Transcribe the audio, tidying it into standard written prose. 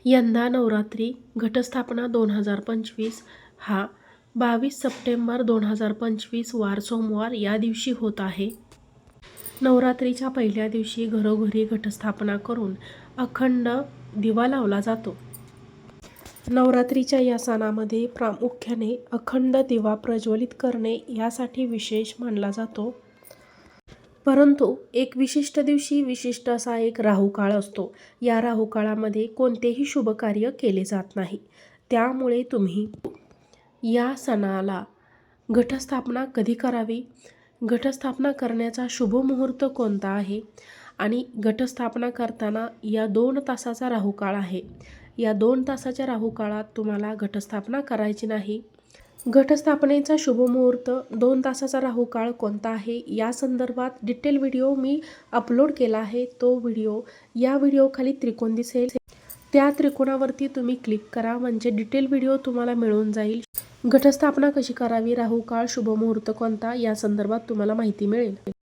यंदा नवरात्री घटस्थापना 2025 हा 22 सप्टेंबर 2025 वार सोमवार या दिवशी होत आहे. नवरात्रीच्या पहिल्या दिवशी घरोघरी घटस्थापना करून अखंड दिवा लावला जातो. नवरात्रीच्या या सणामध्ये प्रामुख्याने अखंड दिवा प्रज्वलित करणे यासाठी विशेष मानला जातो. परंतु एक विशिष्ट दिवशी विशिष्ट असा एक राहुकाळ असतो. या राहुकाळामध्ये कोणतेही शुभ कार्य केले जात नाही. त्यामुळे तुम्ही या सणाला घटस्थापना कधी करावी, घटस्थापना करण्याचा शुभ मुहूर्त कोणता आहे आणि घटस्थापना करताना या 2 तासाचा राहुकाळ आहे. या 2 तासाच्या राहुकाळात तुम्हाला घटस्थापना करायची नाही. घटस्थापनेचा शुभ मुहूर्त 2 तासाचा राहुकाळ कोणता आहे या संदर्भात डिटेल व्हिडिओ मी अपलोड केला आहे. तो व्हिडिओ या व्हिडिओखाली त्रिकोण दिसेल, त्या त्रिकोणावरती तुम्ही क्लिक करा म्हणजे डिटेल व्हिडिओ तुम्हाला मिळून जाईल. घटस्थापना कशी करावी, राहुकाळ, शुभ मुहूर्त कोणता या संदर्भात तुम्हाला माहिती मिळेल.